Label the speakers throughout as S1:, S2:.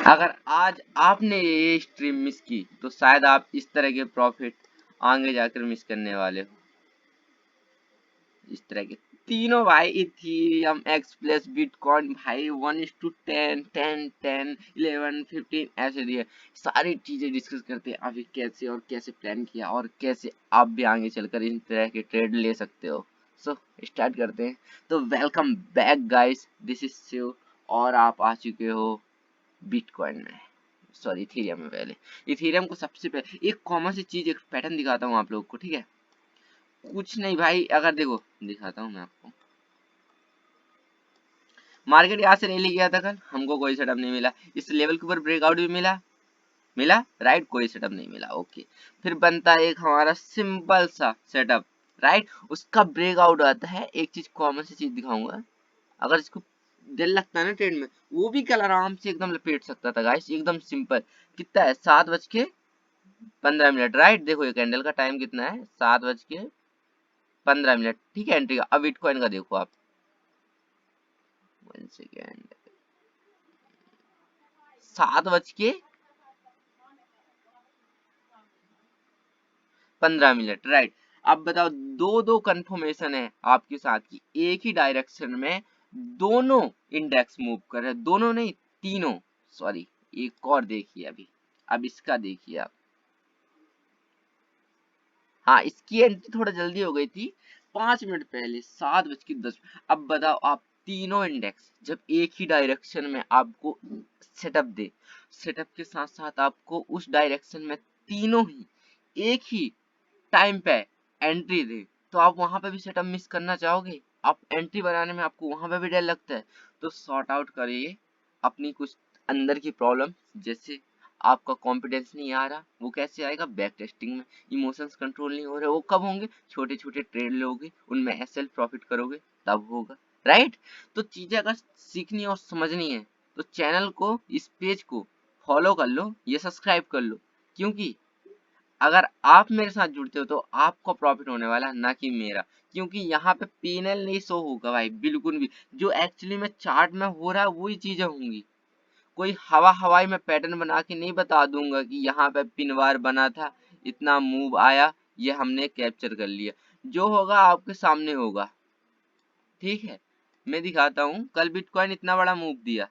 S1: अगर आज आपने ये स्ट्रीम मिस की तो शायद आप इस तरह के प्रॉफिट आगे जाकर मिस करने वाले हो। इस तरह के तीनों भाई, इथीरियम, एक्स प्लस, बिटकॉइन भाई 1:10, 10, 10, 11, 15 ऐसे दिए। सारी चीजें डिस्कस करते हैं अभी कैसे और कैसे प्लान किया और कैसे आप भी आगे चलकर इन तरह के ट्रेड ले सकते हो। सो स्टार्ट करते हैं। तो welcome back guys, this is Shiv और आप आ चुके हो बिटकॉइन में, सॉरी इथीरियम में। पहले इथीरियम को सबसे पहले एक कॉमन सी चीज, एक पैटर्न दिखाता हूँ आप लोगों को, ठीक है? कुछ नहीं भाई, अगर देखो दिखाता हूँ मैं आपको। मार्केट यहाँ से रैली गया था कल, हमको कोई सेटअप नहीं मिला। इस लेवल के ऊपर ब्रेकआउट भी मिला, राइट, कोई सेटअप नहीं मिला। ओके, फिर बनता है एक हमारा सिंपल सा सेटअप, राइट, उसका ब्रेकआउट आता है। एक चीज कॉमन सी चीज दिखाऊंगा, अगर इसको दिल लगता है ना ट्रेड में, वो भी कल आराम से एकदम लपेट सकता था गाइस, एकदम सिंपल। कितना है? 7:15, राइट। देखो ये कैंडल का टाइम कितना है, 7:15, ठीक है एंट्री का। अब बिटकॉइन का देखो आप, 1 सेकेंड, 7:15, राइट। अब बताओ, दो दो कंफर्मेशन है आपके साथ की एक ही डायरेक्शन में, दोनों इंडेक्स मूव कर रहे हैं, दोनों नहीं, तीनों। सॉरी, एक और देखिए अभी, अब इसका देखिए आप। हाँ, इसकी एंट्री थोड़ा जल्दी हो गई थी, 5 मिनट पहले, 7:10। अब बताओ आप, तीनों इंडेक्स जब एक ही डायरेक्शन में आपको सेटअप दे, सेटअप के साथ साथ आपको उस डायरेक्शन में तीनों ही एक ही टाइम पे एंट्री दे, तो आप वहां पे भी सेटअप मिस करना चाहोगे? आप एंट्री बनाने में आपको वहां पे भी डर लगता है। तो सॉर्ट आउट करिए अपनी कुछ अंदर की प्रॉब्लम, जैसे आपका कॉन्फिडेंस नहीं आ रहा, वो कैसे आएगा? बैक टेस्टिंग में। इमोशंस कंट्रोल नहीं हो रहे, वो कब होंगे? छोटे छोटे ट्रेड लोगे, उनमें एसएल प्रॉफिट करोगे, तब होगा, राइट। तो चीजें अगर सीखनी और समझनी है तो चैनल को, इस पेज को फॉलो कर लो, ये सब्सक्राइब कर लो, क्योंकि अगर आप मेरे साथ जुड़ते हो तो आपको प्रॉफिट होने वाला है, ना कि मेरा। क्योंकि यहाँ पे पीएनएल नहीं शो होगा भाई, बिल्कुल भी। जो एक्चुअली में चार्ट में हो रहा है वही चीजें होंगी। कोई हवाई में पैटर्न बना के नहीं बता दूंगा कि यहाँ पे पिन बार बना था, इतना मूव आया, ये हमने कैप्चर कर लिया। जो होगा आपके सामने होगा, ठीक है? मैं दिखाता हूँ, कल बिटकॉइन इतना बड़ा मूव दिया,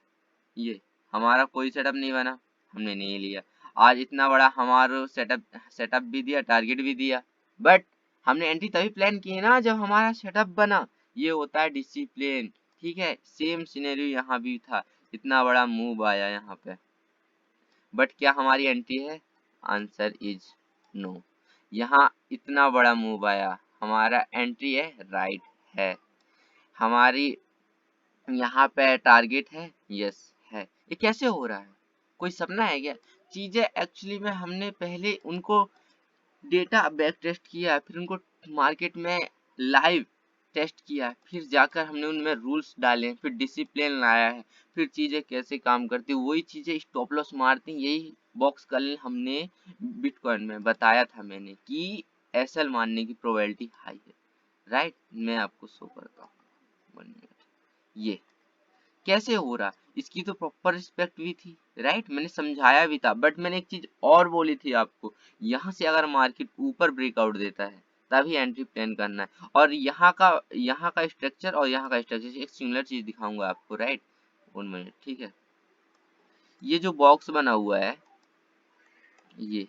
S1: ये हमारा कोई सेटअप नहीं बना, हमने नहीं लिया। आज इतना बड़ा हमारा सेटअप भी दिया, टारगेट भी दिया, बट हमने एंट्री तभी प्लान की है ना जब हमारा सेटअप बना। ये होता है डिसिप्लिन, ठीक है? सेम सिनेरियो यहाँ भी था, इतना बड़ा मूव आया यहाँ पे, बट क्या हमारी एंट्री है? Answer is no. यहाँ इतना बड़ा मूव आया, हमारा एंट्री है? राइट, है। हमारी यहाँ पे टारगेट है? यस, है। ये कैसे हो रहा है? कोई सपना है क्या? चीजें एक्चुअली में हमने पहले उनको डेटा बैक टेस्ट किया, फिर उनको मार्केट में लाइव टेस्ट किया, फिर जाकर हमने उनमें रूल्स डाले, फिर डिसिप्लिन लाया है, फिर चीजें कैसे काम करती, वही चीजें स्टॉप लॉस मारती। यही बॉक्स कल हमने बिटकॉइन में बताया था मैंने कि एसएल मारने की प्रोबेबिलिटी हाई है, राइट। मैं आपको शो करता हूँ, 1 मिनट। ये कैसे हो रहा, इसकी तो प्रॉपर रिस्पेक्ट भी थी, राइट। मैंने समझाया भी था, बट मैंने एक चीज और बोली थी आपको, यहाँ से अगर मार्केट ऊपर ब्रेकआउट देता है तभी एंट्री प्लान करना है। और यहाँ का स्ट्रक्चर और यहाँ का स्ट्रक्चर एक सिमिलर चीज दिखाऊंगा आपको, राइट। 1 मिनट, ठीक है? ये जो बॉक्स बना हुआ है, ये,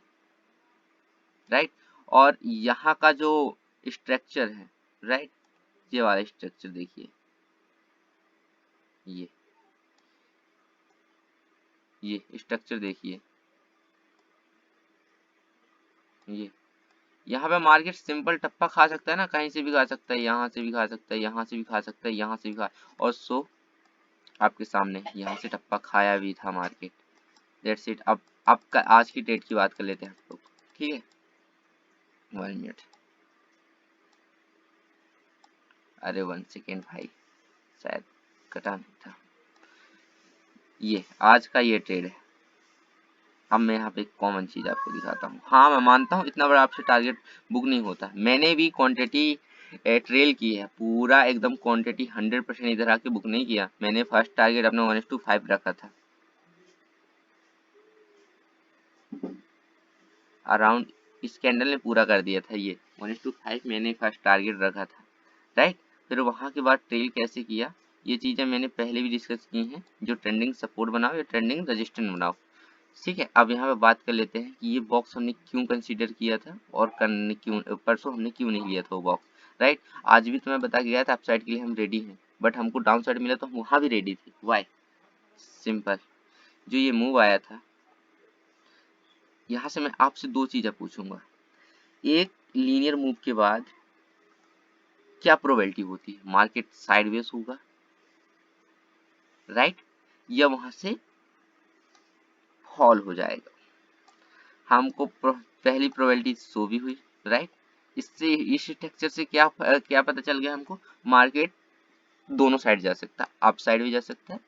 S1: राइट, और यहाँ का जो स्ट्रक्चर है, राइट, ये वाला स्ट्रक्चर देखिए, ये स्ट्रक्चर देखिए, ये यहाँ पे मार्केट सिंपल टप्पा खा सकता है ना, कहीं से भी खा सकता है, यहाँ से भी खा सकता है, यहाँ से भी खा सकता है, यहाँ से भी खा, और सो आपके सामने यहाँ से टप्पा खाया भी था मार्केट। That's it. अब आज की डेट की बात कर लेते हैं हम लोग, ठीक है? 1 मिनट, अरे 1 सेकेंड भाई, शायद कटा नहीं था। ये आज का ये ट्रेड है। अब मैं यहाँ पे एक कॉमन चीज आपको दिखाता हूँ। हाँ, मैं मानता हूँ इतना बड़ा आपसे टारगेट बुक नहीं होता, मैंने भी क्वांटिटी ट्रेल की है, पूरा एकदम क्वांटिटी 100% इधर आके बुक नहीं किया। मैंने फर्स्ट टारगेट अपना 1:5 रखा था, अराउंड इस कैंडल ने पूरा कर दिया था ये 1:5 मैंने फर्स्ट टारगेट रखा था, राइट। फिर वहां के बाद ट्रेल कैसे किया, ये चीजें मैंने पहले भी डिस्कस की हैं। जो ट्रेंडिंग सपोर्ट बनाओ या ट्रेंडिंग रेजिस्टेंस बनाओ, ठीक है। अब यहाँ पे बात कर लेते हैं कि ये बॉक्स हमने क्यों कंसीडर किया था और करने क्यों, परसों हमने क्यों नहीं लिया था वो बॉक्स, राइट। आज भी तुम्हें बता के गया था अपसाइड के लिए हम रेडी हैं, बट हमको डाउन साइड मिला तो हम वहां भी रेडी थे। वाई? सिंपल, जो ये मूव आया था, यहाँ से मैं आपसे दो चीजें पूछूंगा। एक, लीनियर मूव के बाद क्या प्रोबेबिलिटी होती है, मार्केट साइडवेज होगा, राइट, या वहां से फॉल हो जाएगा। हमको पहली प्रोबेबिलिटी शो भी हुई, राइट। इससे इस स्ट्रक्चर से क्या क्या पता चल गया हमको, मार्केट दोनों साइड जा सकता है, अप साइड भी जा सकता है,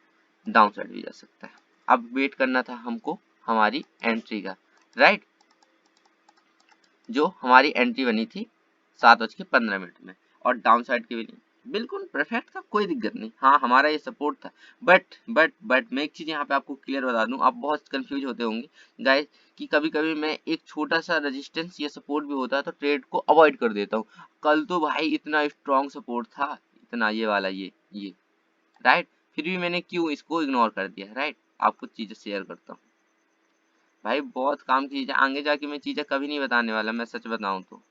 S1: डाउन साइड भी जा सकता है। अब वेट करना था हमको हमारी एंट्री का, राइट। जो हमारी एंट्री बनी थी 7:15 में, और डाउन साइड की भी नहीं, बिल्कुल परफेक्ट था, कोई दिक्कत नहीं। हाँ, हमारा ये सपोर्ट था। बट मैं एक चीज यहाँ पे आपको क्लियर बता दूं, आप बहुत कंफ्यूज होते होंगे गाइस, कि कभी कभी मैं एक छोटा सा रेजिस्टेंस या सपोर्ट भी होता है तो ट्रेड को अवॉइड कर देता हूँ। कल तो भाई इतना स्ट्रॉन्ग सपोर्ट था, इतना ये वाला, ये राइट, फिर भी मैंने क्यों इसको इग्नोर कर दिया, राइट। आप कुछ चीजें शेयर करता हूँ भाई, बहुत काम की चीजें, आगे जाके मैं चीजें कभी नहीं बताने वाला, मैं सच बताऊं तो,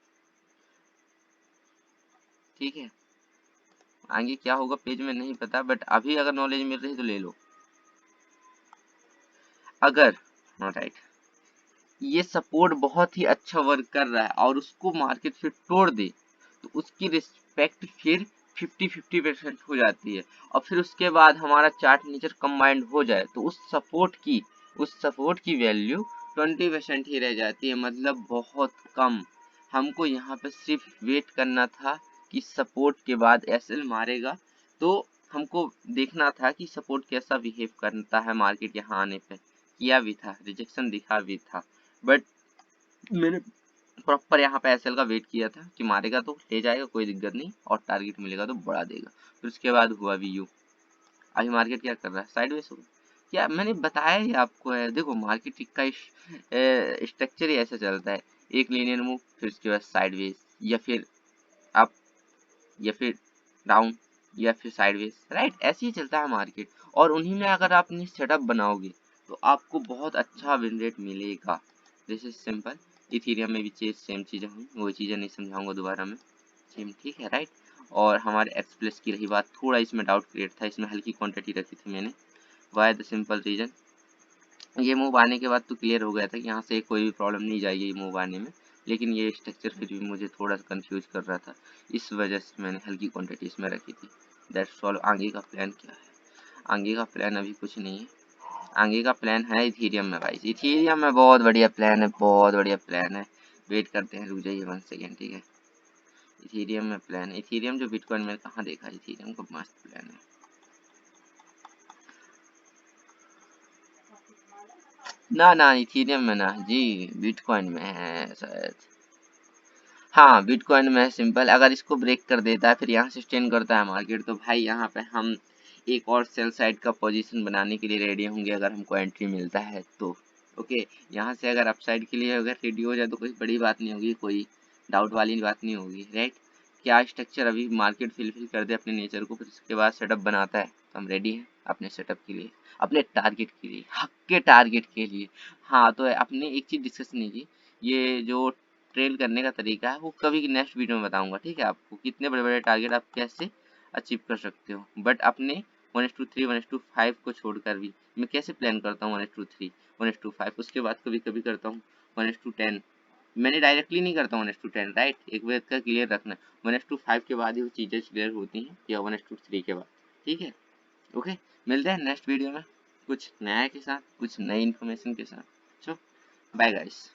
S1: ठीक है। आगे क्या होगा पेज में नहीं पता, बट अभी अगर नॉलेज मिल रही है तो ले लो। अगर राइट, ये सपोर्ट बहुत ही अच्छा वर्क कर रहा है और उसको मार्केट फिर तोड़ दे, तो उसकी रिस्पेक्ट फिर 50-50% हो जाती है। और फिर उसके बाद हमारा चार्ट नेचर कंबाइंड हो जाए तो उस सपोर्ट की वैल्यू 20% ही रह जाती है, मतलब बहुत कम। हमको यहाँ पे सिर्फ वेट करना था कि सपोर्ट के बाद एसएल मारेगा, तो हमको देखना था कि सपोर्ट कैसा बिहेव करता है मार्केट यहाँ आने पे। किया भी था, रिजेक्शन दिखा भी था, बट मैंने प्रॉपर यहाँ पे एसएल का वेट किया था कि मारेगा तो ले जाएगा, कोई दिक्कत नहीं, और टारगेट मिलेगा तो बढ़ा देगा। फिर उसके बाद हुआ भी यू। अभी मार्केट क्या कर रहा है, साइडवेज हो गया। क्या मैंने बताया ही आपको है, देखो मार्केट का स्ट्रक्चर ही ऐसा चलता है, एक लीनियर मूव, फिर उसके बाद साइडवेज, या फिर अप, या फिर डाउन, या फिर साइडवेज, राइट। ऐसे ही चलता है मार्केट। और उन्हीं में अगर आप अपनी सेटअप बनाओगे तो आपको बहुत अच्छा विन रेट मिलेगा। This is simple. इथेरियम में भी सेम चीजें हुई, वो चीजें नहीं समझाऊंगा दोबारा मैं, सेम, ठीक है, राइट। और हमारे एक्स प्लस की रही बात, थोड़ा इसमें डाउट क्रिएट था, इसमें हल्की क्वांटिटी रखी थी मैंने। वाई द सिंपल रीजन, ये मूव आने के बाद तो क्लियर हो गया था कि यहाँ से कोई भी प्रॉब्लम नहीं जाएगी ये मूव आने में, लेकिन ये स्ट्रक्चर फिर भी मुझे थोड़ा सा कंफ्यूज कर रहा था, इस वजह से मैंने हल्की क्वांटिटी इसमें रखी थी। That's all. आगे का प्लान क्या है, आगे का प्लान अभी कुछ नहीं है। आगे का प्लान है इथेरियम में भाई, इथेरियम में बहुत बढ़िया प्लान है, बहुत बढ़िया प्लान है। वेट करते हैं, रुक जाइए 1 सेकेंड, ठीक है। इथेरियम में प्लान है, इथेरियम जो बिटकॉइन में कहाँ देखा, इथेरियम का मस्त प्लान है। ना ना, इथेरियम में ना जी, बिटकॉइन में है शायद। हाँ, बिटकॉइन में सिंपल, अगर इसको ब्रेक कर देता है फिर यहाँ से स्टेन करता है मार्केट, तो भाई यहाँ पे हम एक और सेल साइड का पोजीशन बनाने के लिए रेडी होंगे, अगर हमको एंट्री मिलता है तो। ओके, यहाँ से अगर अपसाइड के लिए अगर रेडी हो जाए तो कोई बड़ी बात नहीं होगी, कोई डाउट वाली बात नहीं होगी, राइट। क्या स्ट्रक्चर अभी मार्केट फिल कर दे अपने नेचर को, फिर उसके बाद सेटअप बनाता है, तो हम रेडी हैं अपने सेटअप के लिए, अपने टारगेट के लिए, हक के टारगेट के लिए। हाँ, तो आपने एक चीज डिस्कस नहीं की, ये जो ट्रेल करने का तरीका है वो कभी नेक्स्ट वीडियो में बताऊंगा, ठीक है। आपको कितने बड़े बड़े टारगेट आप कैसे अचीव कर सकते हो, बट अपने 1:3 1:5 को छोड़कर भी मैं कैसे प्लान करता हूँ 1:3 1:5, उसके बाद कभी कभी करता हूँ 1:10। मैंने डायरेक्टली नहीं करता 1:10, राइट, एक बात का क्लियर रखना, 1:5 के बाद ही वो चीज़ें क्लियर होती हैं, या 1:3 के बाद, ठीक है। ओके, मिलते हैं नेक्स्ट वीडियो में कुछ नया के साथ, कुछ नई इन्फॉर्मेशन के साथ। चलो, बाय गाइस।